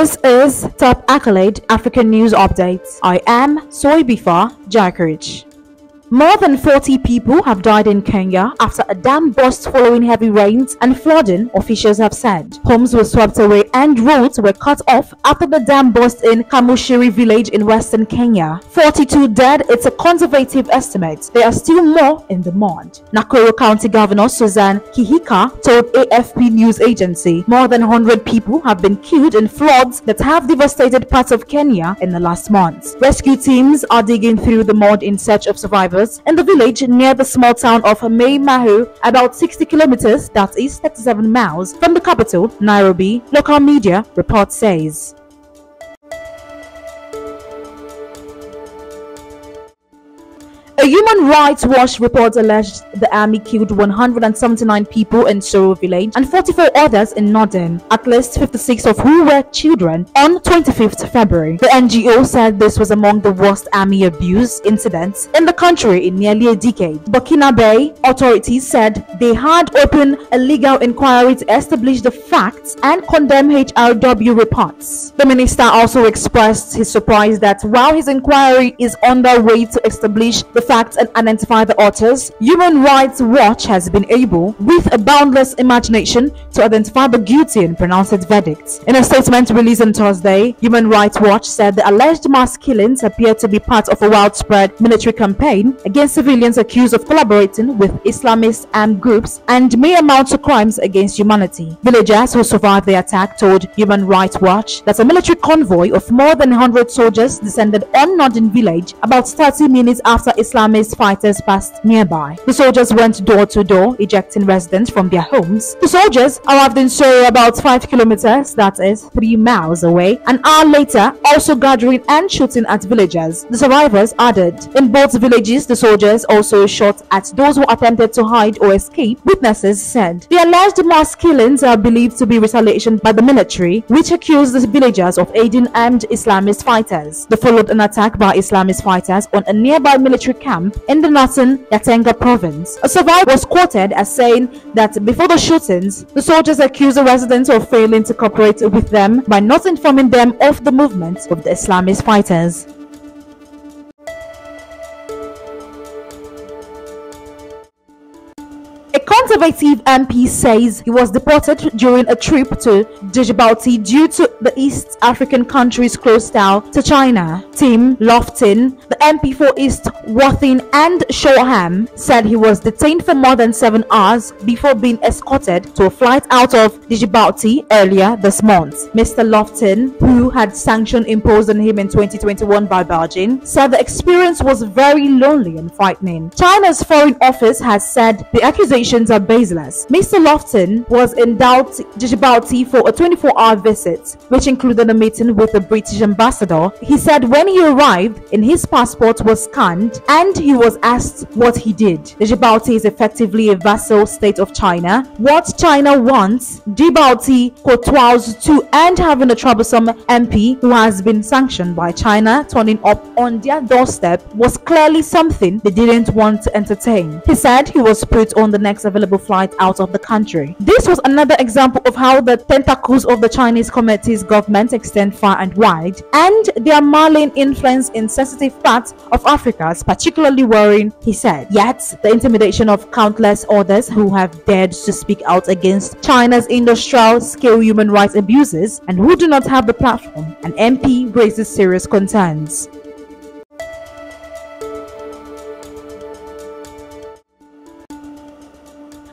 This is Top Accolade African News Updates. I am Soybifa Jakarich. More than 40 people have died in Kenya after a dam burst following heavy rains and flooding, officials have said. Homes were swept away and roads were cut off after the dam burst in Kamuchiri village in western Kenya. 42 dead, it's a conservative estimate. There are still more in the mud. Nakuru County Governor Susan Kihika told AFP news agency more than 100 people have been killed in floods that have devastated parts of Kenya in the last month. Rescue teams are digging through the mud in search of survivors in the village near the small town of Mai Mahiu, about 60 kilometers, that is 37 miles, from the capital, Nairobi, local media report says. A Human Rights Watch report alleged the army killed 179 people in Soro village and 44 others in Northern, at least 56 of who were children, on 25th February. The NGO said this was among the worst army abuse incidents in the country in nearly a decade. Burkinabe authorities said they had opened a legal inquiry to establish the facts and condemn HRW reports. The minister also expressed his surprise that while his inquiry is underway to establish the facts and identify the authors, Human Rights Watch has been able, with a boundless imagination, to identify the guilty and pronounce its verdicts. In a statement released on Thursday, Human Rights Watch said the alleged mass killings appear to be part of a widespread military campaign against civilians accused of collaborating with Islamist armed groups and may amount to crimes against humanity. Villagers who survived the attack told Human Rights Watch that a military convoy of more than 100 soldiers descended on Northern village about 30 minutes after Islamist fighters passed nearby. The soldiers went door to door, ejecting residents from their homes. The soldiers arrived in Soro about 5 kilometers, that is 3 miles away, an hour later, also gathering and shooting at villagers. The survivors added. In both villages, the soldiers also shot at those who attempted to hide or escape, witnesses said. The alleged mass killings are believed to be retaliation by the military, which accused the villagers of aiding armed Islamist fighters. They followed an attack by Islamist fighters on a nearby military camp in the northern Yatenga province. A survivor was quoted as saying that before the shootings, the soldiers accused the residents of failing to cooperate with them by not informing them of the movements of the Islamist fighters. A conservative MP says he was deported during a trip to Djibouti due to the East African country's close style to China. Tim Loftin, the MP for East Worthing and Shoreham, said he was detained for more than 7 hours before being escorted to a flight out of Djibouti earlier this month. Mr. Loftin, who had sanction imposed on him in 2021 by Beijing, said the experience was very lonely and frightening. China's Foreign Office has said the accusations are baseless. Mr. Loftin was in Djibouti for a 24-hour visit, which included a meeting with the British ambassador. He said when he arrived, his passport was scanned and he was asked what he did. Djibouti is effectively a vassal state of China. What China wants Djibouti kowtows to, and having a troublesome MP who has been sanctioned by China turning up on their doorstep was clearly something they didn't want to entertain. He said he was put on the next available flight out of the country. This was another example of how the tentacles of the Chinese Communist government extend far and wide, and their malign influence in sensitive parts of Africa is particularly worrying, he said. Yet, the intimidation of countless others who have dared to speak out against China's industrial-scale human rights abuses and who do not have the platform, an MP raises serious concerns.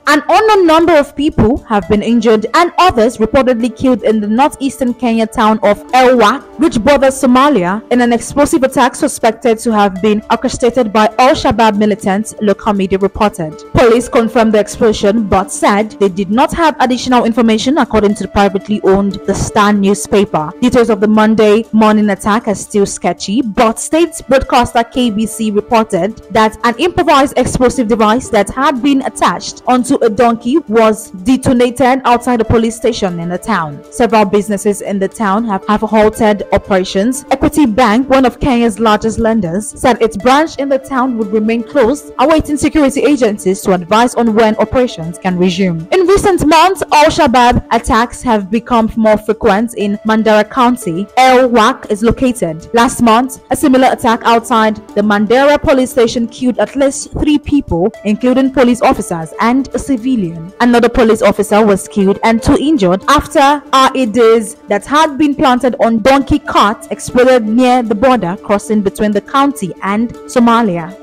An unknown number of people have been injured and others reportedly killed in the northeastern Kenya town of Elwak, which borders Somalia, in an explosive attack suspected to have been orchestrated by Al-Shabaab militants, local media reported. Police confirmed the explosion but said they did not have additional information, according to the privately owned The Star newspaper. Details of the Monday morning attack are still sketchy, but state broadcaster KBC reported that an improvised explosive device that had been attached onto to a donkey was detonated outside a police station in the town. Several businesses in the town have halted operations. Equity Bank, one of Kenya's largest lenders, said its branch in the town would remain closed, awaiting security agencies to advise on when operations can resume. In recent months, Al-Shabaab attacks have become more frequent in Mandera County. El Wak is located. Last month, a similar attack outside the Mandera police station killed at least 3 people, including police officers and a civilian. Another police officer was killed and 2 injured after IEDs that had been planted on donkey carts exploded near the border crossing between the county and Somalia.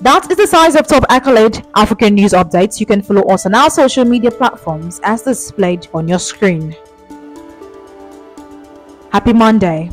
That is the size of top accolade African news updates. You can follow us on our social media platforms as displayed on your screen. Happy Monday.